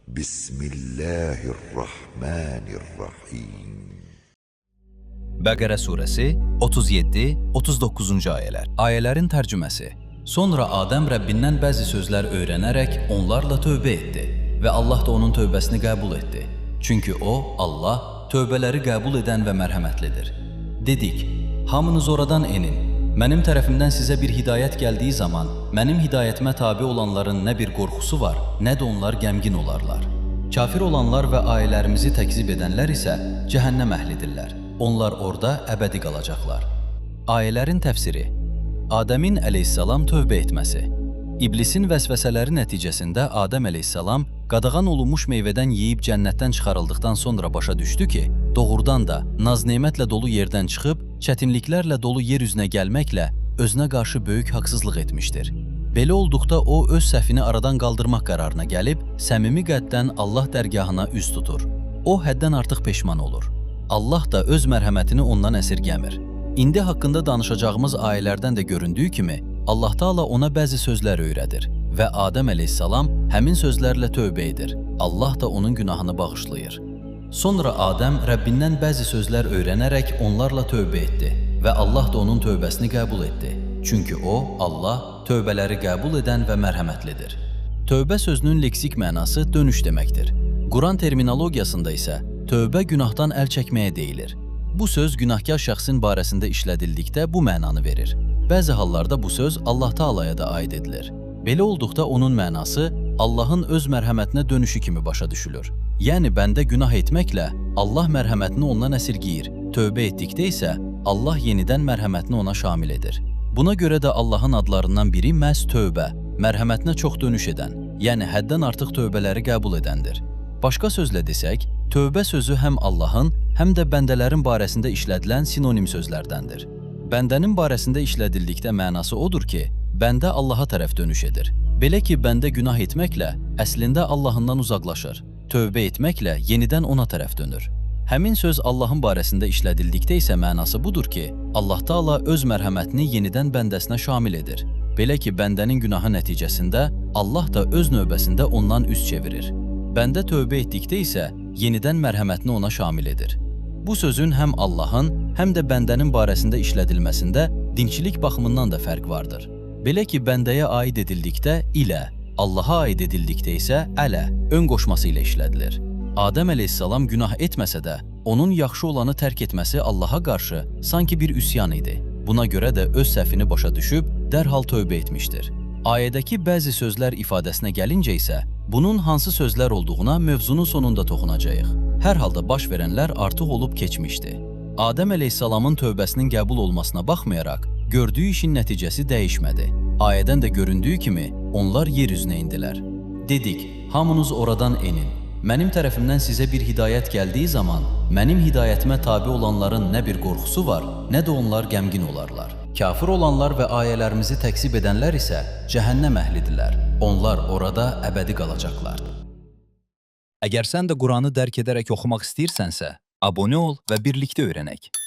Bismillahirrahmanirrahim. Bəqərə surəsi 37-39-cu ayələr. Ayələrin tərcüməsi. Sonra Adəm Rəbbindən bəzi sözlər öyrənərək onlarla tövbə etdi və Allah da onun tövbəsini qəbul etdi. Çünki o, Allah, tövbələri qəbul edən və mərhəmətlidir. Dedik, hamınız oradan enin. Mənim tərəfimdən sizə bir hidayət gəldiyi zaman, mənim hidayətimə tabi olanların nə bir qorxusu var, nə də onlar qəmgin olarlar. Kafir olanlar və ailələrimizi təkzib edənlər isə cəhənnəm əhlidirlər. Onlar orada əbədi qalacaqlar. Ayələrin təfsiri. Adəmin əleyhissalam tövbə etməsi. İblisin vəsvəsələri nəticəsində Adəm əleyhissalam qadağan olunmuş meyvədən yeyib cənnətdən çıxarıldıqdan sonra başa düşdü ki, doğrudan da naz-nemətlə dolu yerdən çıxıb, çətinliklərlə dolu yer üzünə gəlməklə özünə qarşı böyük haqsızlıq etmişdir. Belə olduqda o, öz səhvini aradan qaldırmaq qərarına gəlib, səmimi qəlbdən Allah dərgahına üz tutur. O, həddən artıq peşman olur. Allah da öz mərhəmətini ondan əsirgəmir. İndi haqqında danışacağımız ayələrdən də göründüyü kimi, Allah Taala ona bəzi sözlər öyrədir və Adəm əleyhissalam həmin sözlərlə tövbə edir. Allah da onun günahını bağışlayır. Sonra Adəm Rəbbindən bəzi sözlər öyrənərək onlarla tövbə etdi və Allah da onun tövbəsini qəbul etdi. Çünki o, Allah, tövbələri qəbul edən və mərhəmətlidir. Tövbə sözünün leksik mənası dönüş deməkdir. Quran terminologiyasında isə tövbə günahdan əl çəkməyə deyilir. Bu söz günahkar şəxsin barəsində işlədildikdə bu mənanı verir. Bəzi hallarda bu söz Allah Taalaya da aid edilir. Belə olduqda onun mənası Allahın öz mərhəmətinə dönüşü kimi başa düşülür. Yəni bəndə günah etməklə Allah mərhəmətini ondan əsirgiyir. Tövbə etdikdə isə Allah yenidən mərhəmətini ona şamil edir. Buna görə də Allahın adlarından biri məhz tövbə, mərhəmətinə çox dönüş edən, yəni həddən artıq tövbələri qəbul edəndir. Başqa sözlə desək, tövbə sözü həm Allahın, həm də bəndələrin barəsində işlədilən sinonim sözlərdəndir. Bəndənin barəsində işlədildikdə mənası odur ki, bəndə Allaha tərəf dönüş edir. Belə ki, bəndə günah etməklə əslində Allahından uzaqlaşır, tövbə etməklə yenidən ona tərəf dönür. Həmin söz Allahın barəsində işlədildikdə isə mənası budur ki, Allah Taala öz mərhəmətini yenidən bəndəsinə şamil edir. Belə ki, bəndənin günahı nəticəsində Allah da öz növbəsində ondan üz çevirir. Bəndə tövbə etdikdə isə yenidən mərhəmətini ona şamil edir. Bu sözün həm Allahın, həm də bəndənin barəsində işlədilməsində dinçilik baxımından da fərq vardır. Belə ki, bəndəyə aid edildikdə ilə, Allaha aid edildikdə isə ələ, ön qoşması ilə işlədilir. Adəm əleyhissalam günah etməsə də, onun yaxşı olanı tərk etməsi Allaha qarşı sanki bir üsyan idi. Buna görə də öz səhvini başa düşüb, dərhal tövbə etmişdir. Ayədəki bəzi sözlər ifadəsinə gəlincə isə, bunun hansı sözlər olduğuna mövzunun sonunda toxunacağıq. Hər halda baş verənlər artıq olub keçmişdi. Adəm əleyhissalamın tövbəsinin qəbul olmasına baxmayaraq, gördüyü işin nəticəsi dəyişmədi. Ayədən də göründüyü kimi, onlar yer üzünə indilər. Dedik, hamınız oradan enin. Mənim tərəfimdən sizə bir hidayət gəldiyi zaman, mənim hidayətimə tabi olanların nə bir qorxusu var, nə də onlar qəmgin olarlar. Kafir olanlar və ayələrimizi təksib edənlər isə cəhənnəm əhlidirlər. Onlar orada əbədi qalacaqlar. Əgər sən də Quranı dərk edərək oxumaq istəyirsənsə, abunə ol və birlikdə öyrənək.